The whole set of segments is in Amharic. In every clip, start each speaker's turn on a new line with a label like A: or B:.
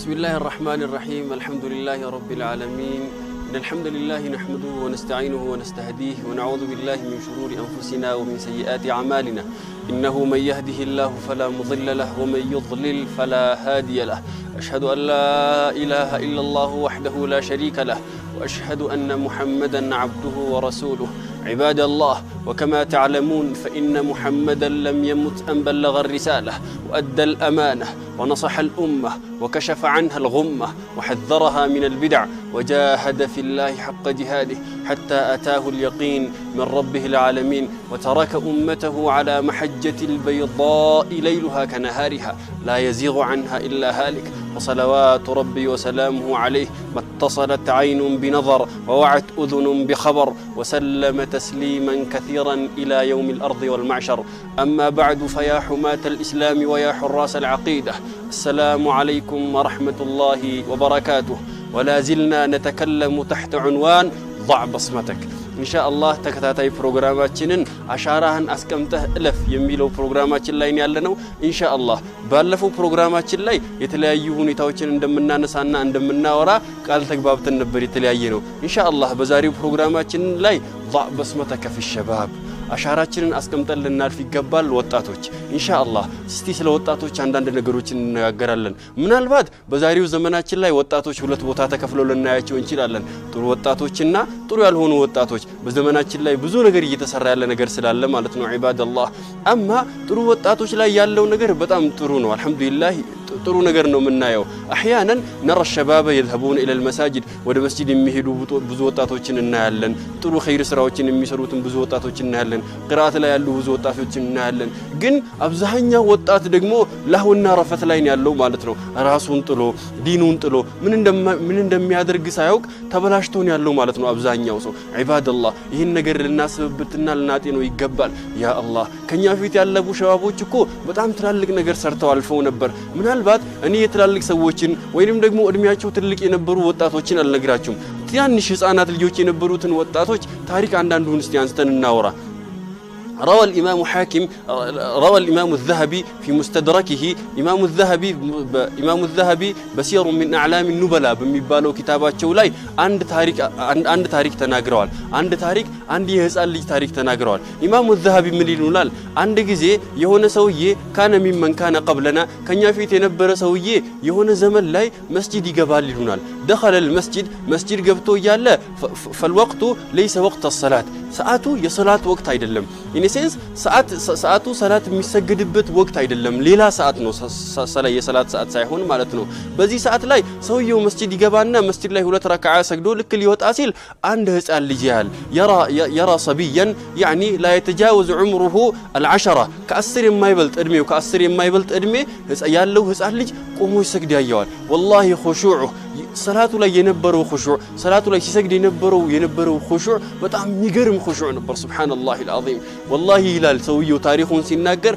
A: بسم الله الرحمن الرحيم الحمد لله رب العالمين إن الحمد لله نحمده ونستعينه ونستهديه ونعوذ بالله من شرور أنفسنا ومن سيئات أعمالنا إنه من يهده الله فلا مضل له ومن يضلل فلا هادي له أشهد أن لا إله إلا الله وحده لا شريك له وأشهد أن محمدا عبده ورسوله عباد الله وكما تعلمون فإن محمدا لم يمت أن بلغ الرسالة وأدى الأمانة ونصح الأمة وكشف عنها الغمة وحذرها من البدع وجاهد في الله حق جهاده حتى أتاه اليقين من ربه العالمين وترك أمته على محجة البيضاء ليلها كنهارها لا يزيغ عنها إلا هالك وصلوات ربي وسلامه عليه ما اتصلت عين بنظر ووعت أذن بخبر وسلم تسليما كثيرا إلى يوم الأرض والمعشر أما بعد فيا حماة الإسلام ويا حراس العقيدة السلام عليكم ورحمة الله وبركاته ولا زلنا نتكلم تحت عنوان ضع بصمتك إن شاء الله تكتاتاي بروغراماتشنن عشارهن أسكمته ألف يميلو بروغراماتشن لاين يالنو إن شاء الله بالفو بروغراماتشن لاي يتلايو هونيتاوچن እንደምናነሳና እንደምናወራ ቃል ተግባብተን ነበር የተለያየ ነው إن شاء الله በዛሬው ፕሮግራማችን ላይ ضع بصمتك في الشباب አሻራችንን አስቀምጠን ልናልፍ ይገባል ወጣቶች ኢንሻአላህ እስቲ ስለ ወጣቶች አንዳንድ ነገሮችን እንነጋገራለን ምናልባት በዛሬው ዘመናችን ላይ ወጣቶች ሁለት ቦታ ተከፍለው ልናያቸው እንችላለን ጥሩ ወጣቶችና ጥሩ ያልሆኑ ወጣቶች በዘመናችን ላይ ብዙ ነገር እየተሰራ ያለ ነገር ስላለ ማለት ነው ኢባደላህ አማ ጥሩ ወጣቶች ላይ ያለው ነገር በጣም ጥሩ ነው አልহামዱሊላህ ጥሩ ነገር ነው የምናየው احيانا نرى الشباب يذهبون الى المساجد ወደ መስጂድ የሚሄዱ ብዙ ወጣቶችን እናያለን ጥሩ ኸይር ስራዎችን የሚሰሩትን ብዙ ወጣቶችን እናያለን ቅራአት ላይ ያሉ ብዙ ወጣቶችን እናያለን ግን አብዛኛው ወጣት ደግሞ ለሁና ረፈት ላይ ያለው ማለት ነው ራሱን ጥሎ ዲኑን ጥሎ ምን እንደሚያደርግ ሳይውቅ ተበላሽቶ ያለው ማለት ነው አብዛኛው ሰው ኢባደላህ ይሄን ነገር ልናስብበትና ልናጤነው ይገባል ያ አላህ ከኛ ፊት ያለቡ ሸባቦች እኮ በጣም ትላልቅ ነገር ሰርተው አልፈው ነበር ምናልባት እኔ የትላልቅ ሰዎችን ወይንም ደግሞ እድሜያቸው ትልቅ የነበሩ ወጣቶችን አልነግራችሁም ትናንሽ ህፃናት ልጆች የነበሩትን ወጣቶች ታሪክ አንዳንዱን እስቲ አንስተን እናወራ روى الإمام الذهبي في مستدركه إمام الذهبي بسير من أعلام النبلاء بمبالو كتاباته لاي عند تاريخ تناغرال عند يسأل لي تاريخ تناغرال إمام الذهبي من يقول عند جزء يهون سويه كان ممن كان قبلنا كان يفي تنبر سويه يهون زمن لاي مسجد جبال يقول دخل المسجد مسجد جبتو يالا فالوقت ليس وقت الصلاة ساعته يصلاة وقت አይደለም in a sense ሰዓቱ ሰላት የሚሰገድበት ወቅት አይደለም ሌላ ሰዓት ነው የሰላት ሰዓት ሳይሆን ማለት ነው በዚህ ሰዓት ላይ ሰውየው መስጂድ ይገባና መስጂድ ላይ ሁለት ረካዓ ሰግዶ ልክ ሊወጣ ሲል አንድ ህፃን ልጅ ያል يرى صبيا يعني لا يتجاوز عمره العشرة كأسر የማይበልጥ እድሜው ከ10 የማይበልጥ እድሜ ያለው ህፃን ልጅ ቆሞ ይሰግድ ያያዋል والله خشوعه ሰላቱ ላይ የነበረው خشوع ሰላቱ ላይ ሲሰግድ የነበረው خشوع በጣም የሚገርም خشوع ነበር ሱብሃንአላህ العظيم والله ይላል ሰውየው ታሪኩን ሲናገር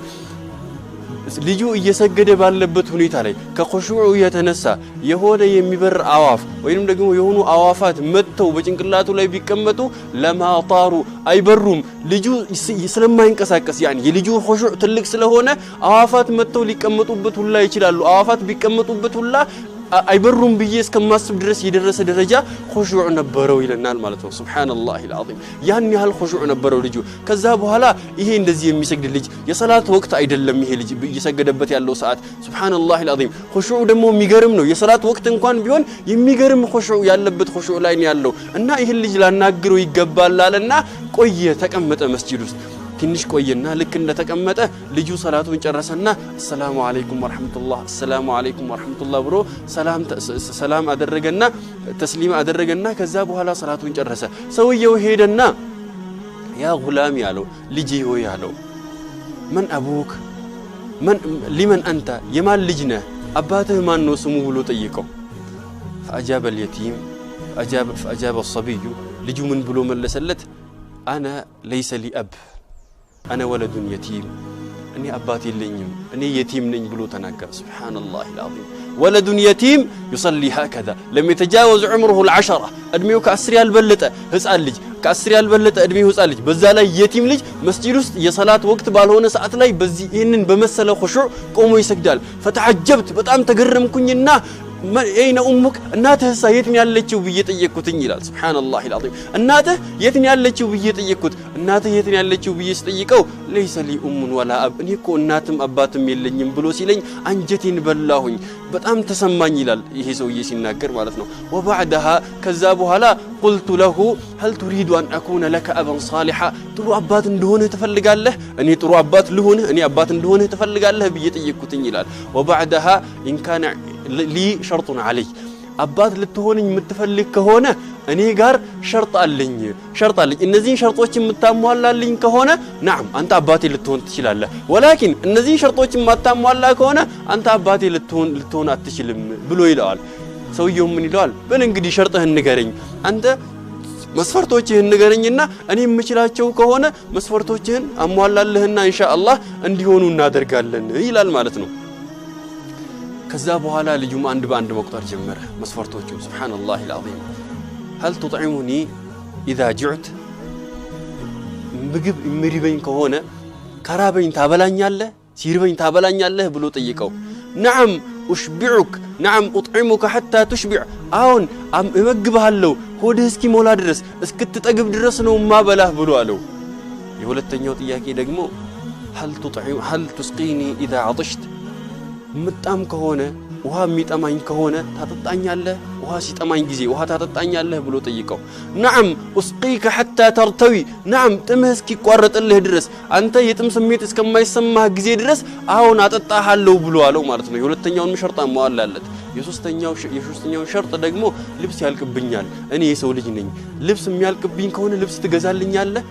A: ልጁ እየሰገደ ባለበት ሁኔታ ላይ ከخشوع የተነሳ የሆነ የሚበር አዋፍ ወይንም ደግሞ የሆኑ አዋፋት መተው በጭንቅላቱ ላይ ቢቀመጡ ለማጣሩ አይበሩም ልጁ ስለማይንቀሳቀስ يعني የልጁ خشوع ትልቅ ስለሆነ አዋፋት መተው ሊቀመጡበት ሁላ ይችላሉ አዋፋት ቢቀመጡበት ሁላ አይበሩም ብዬ እስከማስብ ድረስ የደረሰ ደረጃ خشوع ነበረው ይለናል ማለት ነው ሱብሃንአላህ العظيم ያን ያህል خشوع ነበረው ልጁ ከዛ በኋላ ይሄ እንደዚህ የሚሰግድ ልጅ የሰላት ወቅት አይደለም ይሄ ልጅ እየሰገደበት ያለው ሰዓት ሱብሃንአላህ العظيم خشوع ደግሞ የሚገርም ነው የሰላት ወቅት እንኳን ቢሆን የሚገርም خشوع ያለበት خشوع ላይ ነው ያለው እና ይሄ ልጅ ላናግረው ይገባል አለና ቆየ ተቀመጠ መስጂድ ውስጥ ትንሽ ቆየና ልክ እንደተቀመጠ ልጁ ሰላቱን ጨረሰና ሰላም አለይኩም ወራህመቱላህ ብሮ ሰላም አደረገና ተስሊም አደረገና ከዛ በኋላ ሰላቱን ጨረሰ ሰውየው ሄደና ያ ጉላም ያለው ልጅ ሆይ ያለው من ابوك لمن انت የማን ልጅ ነህ አባትህ ማን ነው ስሙ ብሎ ጠየቀው فاجاب اليتيم فاجاب الصبي ልጁ ምን ብሎ መለሰለት انا ليس لي اب أنا ولد يتيم أني أباتي لنيم أني يتيم نين بلو تناكر سبحان الله العظيم ولد يتيم يصلي هكذا لم يتجاوز عمره 10 أدميو كأسري البلطة هسأل لج كأسري البلطة أدميو هسأل لج بزالا يتيم لج مسجد ውስጥ የሰላት ወቅት ባልሆነ ሰዓት ላይ በዚህ ይሄንን በመሰለ خشوع ቆሞ ይሰግዳል فتعجبت በጣም ተገረምኩኝና አይነ ኡሙክ እናትህ የት ነው ያለችው ብዬ ጠየቅኩትኝ ይላል ሱብሃንአላህ አልዓዚም እናትህ የት ነው ያለችው ብዬ ጠየቅኩት እናትህ የት ነው ያለችው ብዬ ስጠይቀው ለይሰ ሊ ኡሙን ወላ አብ እኔ እኮ እናትም አባትም የለኝም ብሎ ሲለኝ አንጀቴን በላሁኝ በጣም ተሰማኝ ይላል ይሄ ሰውዬ ሲናገር ማለት ነው وبعدها ከዛ በኋላ قلت له هل تريد ان اكون لك ابا صالحا ጥሩ አባት እንደሆነ ትፈልጋለህ እኔ ጥሩ አባት ልሆን እኔ አባት እንደሆነ ትፈልጋለህ ብዬ ጠየቅኩትኝ ይላል وبعدها ان كان لي شرط علي አባት ልትሆንኝ የምትፈልግ ከሆነ እኔ ጋር ሸርጥ አለኝ እነዚህን ሸርጦች የምታሟላልኝ ከሆነ نعم አንተ አባቴ ልትሆን ትችላለህ ولكن እነዚህን ሸርጦች የማታሟላ ከሆነ አንተ አባቴ ልትሆን አትችልም ብሎ ይለዋል ሰውየው ምን ይለዋል በል እንግዲህ ሸርጥህን ንገረኝ አንተ መስፈርቶችህን ንገረኝና እኔ የምችላቸው ከሆነ መስፈርቶችህን አሟላልህና ኢንሻአላህ እንዲሆኑ እናደርጋለን ይላል ማለት ነው ከዛ በኋላ ልጁም አንድ በአንድ መቁጠር ጀመረ መስፈርቶቹ ሱብሃንአላህ አልዓዚም هل تطعمني اذا جعت ምግብ ምሪበኝ ከሆነ ከራበኝ ታበላኛለህ ሲርበኝ ታበላኛለህ ብሎ ጠይቀው نعم اشبعك نعم اطعمك حتى تشبع አሁን እመግብሃለሁ ሆድህ እስኪሞላ ድረስ እስክትጠግብ ድረስ ነው ማበላህ ብሎ አለው የሁለተኛው ጥያቄ ደግሞ هل تسقيني اذا عطشت ምጣም ከሆነ ውሃ የሚጠማኝ ከሆነ ታጠጣኛለህ ውሃ ሲጠማኝ ጊዜ ውሃ ታጠጣኛለህ ብሎ ጠይቀው نعم اسقيك حتى ترتوي نعم ጥምህ እስኪቋረጥልህ ድረስ አንተ የጥም ስሜት እስከማይሰማህ ጊዜ ድረስ አሁን አጠጣሃለሁ ብሎ አለው ማለት ነው የሁለተኛውን ሸርጥ አሟላለት የሶስተኛው ሸርጥ ደግሞ ልብስ ያልቅብኛል እኔ የሰው ልጅ ነኝ ልብስ የሚያልቅብኝ ከሆነ ልብስ ትገዛልኛለህ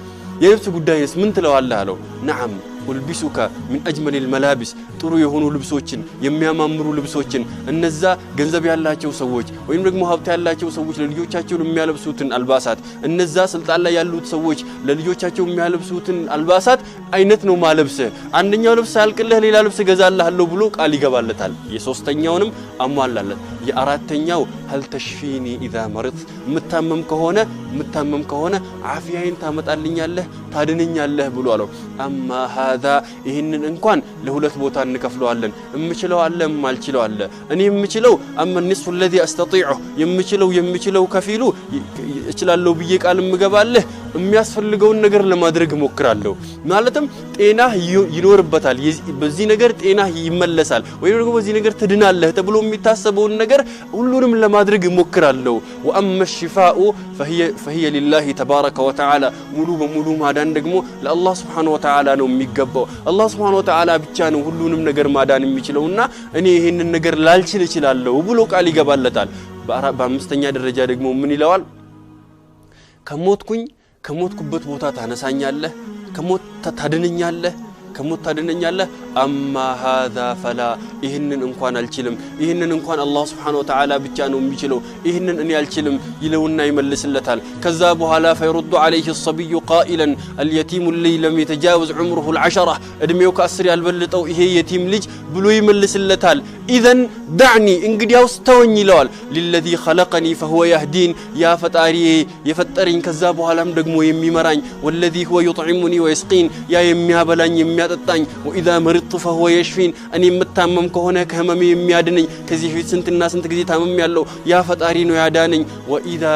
A: የልብስ ጉዳይስ ምን ትለዋለህ አለው نعم ولبسك من اجمل الملابس ጥሩ የሆኑ ልብሶችን የሚያማምሩ ልብሶችን እነዛ ገንዘብ ያላቸው ሰዎች ወይም ደግሞ ሀብት ያላቸው ሰዎች ለልጆቻቸው የሚያለብሱትን አልባሳት እነዛ ስልጣን ላይ ያሉት ሰዎች ለልጆቻቸው የሚያለብሱትን አልባሳት አይነት ነው ማለብሰ አንደኛው ልብስ ያልቅልህ ሌላ ልብስ ገዛልሃለሁ ብሎ ቃል ይገባለታል የሶስተኛውንም አሟላለት የአራተኛው هل تشفيني اذا مرضت ምታመም ከሆነ አፊያዬን ታመጣልኛለህ ታድነኛለህ ብሎ አለው አማ هذا ይህንን እንኳን ለሁለት ቦታ እንከፍለዋለን እምችለው አለ ማልችለው አለ እኔ የምችለው አማ النصف الذي استطيعه የምችለው ከፊሉ እችላለሁ ብዬ ቃል ምገባለህ የሚያስፈልገውን ነገር ለማድረግ ሞክራለሁ ማለትም ጤና ይኖርበታል በዚህ ነገር ጤና ይመለሳል ወይ ደግሞ በዚህ ነገር ትድናለህ ተብሎ የሚታሰበውን ነገር ሁሉንም ለማድረግ ሞክራለሁ وأما الشفاء فهي لله تبارك وتعالى ሙሉ በሙሉ ማዳን ደግሞ ለአላህ Subhanahu Wa Ta'ala ነው የሚገባው አላህ Subhanahu Wa Ta'ala ብቻ ነው ሁሉንም ነገር ማዳን የሚችለውና እኔ ይሄንን ነገር ላልችል እችላለሁ ብሎ ቃል ይገባለታል በአምስተኛ ደረጃ ደግሞ ምን ይለዋል ከሞትኩበት ቦታ ታነሳኛለህ ከሞት ታድነኛለህ اما هذا فلا ይህንን እንኳን አልችልም ይህንን እንኳን አላህ Subhanahu Wa Ta'ala ብቻ ነው የሚችለው ይህንን እኔ አልችልም ይለውና ይመልስለታል ከዛ በኋላ فيرد عليه الصبي قائلا اليتيم الذي لم يتجاوز عمره العشرة እድሜው ከ10 ያልበለጠው ይሄ የቲም ልጅ ብሎ ይመልስለታል اذا دعني እንግዲያውስ ተወኝ ይለዋል للذي خلقني فهو يهدين ያ ፈጣሪ የፈጠረኝ ከዛ በኋላም ደግሞ የሚመራኝ والذي هو يطعمني ويسقين ያ የሚያበላኝ የሚያጠጣኝ واذا مرضت فهو يشفين እኔ መታመም ከሆነ ከህመሜ የሚያድነኝ ከዚህ ፊት ስንትና ስንት ጊዜ ታመም ያለው ያ ፈጣሪ ነው ያዳነኝ واذا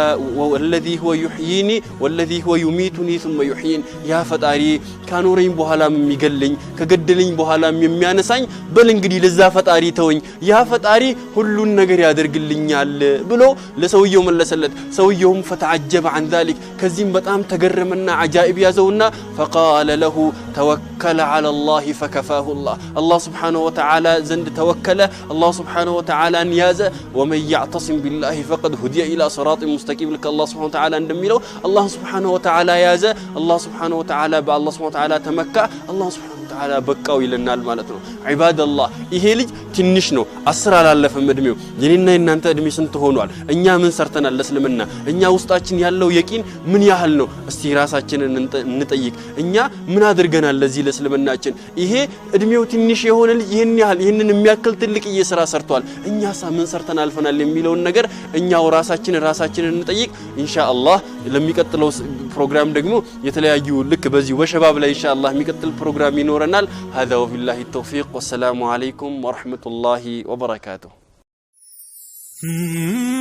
A: والذي هو يحييني والذي هو يميتني ثم يحيين ያ ፈጣሪ ካኖረኝ በኋላም የሚገለኝ ከገደለኝ በኋላም የሚያነሳኝ በል እንግዲህ ለዛ ፈጣሪ ተወኝ ያ ፈጣሪ ሁሉን ነገር ያደርግልኛል ብሎ ለሰውየው መለሰለት ሰውየውም فتعجب عن ذلك ከዚህም በጣም ተገረመና አጃኢብ ያዘውና فقال له توكل على الله فكفاه الله سبحانه وتعالى زند توكل الله سبحانه وتعالى نياز ومن يعتصم بالله فقد هدي الى صراط مستقيم لك الله سبحانه وتعالى እንደሚለው الله سبحانه وتعالى ያዘ الله سبحانه وتعالى بالله سبحانه وتعالى ተመካ الله سبحانه وتعالى በቃው ይለናል ማለት ነው عباد الله ይሄ ልጅ ትንሽ ነው 10 አላለፈም እድሜው የኔና የናንተ እድሜ ስንት ሆኗል እኛ ምን ሰርተናል ለእስልምና እኛ ውስጣችን ያለው የቂን ምን ያህል ነው እስቲ ራሳችንን እንጠይቅ እኛ ምን አድርገናል ለዚህ ለእስልምናችን ይሄ እድሜው ትንሽ የሆነ ልጅ ይሄንን የሚያክል ትልቅ እየሰራ ሰርቷል እኛሳ ምን ሰርተናል አልፈናል የሚለውን ነገር እኛው ራሳችንን እንጠይቅ ኢንሻአላህ ለሚቀጥለው ፕሮግራም ደግሞ የተለያዩ ልክ በዚህ ወሸባብ ላይ ኢንሻአላህ የሚቀጥል ፕሮግራም ይኖረናል هذا وبالله التوفيق والسلام عليكم ورحمة الله وبركاته
B: Mm-hmm.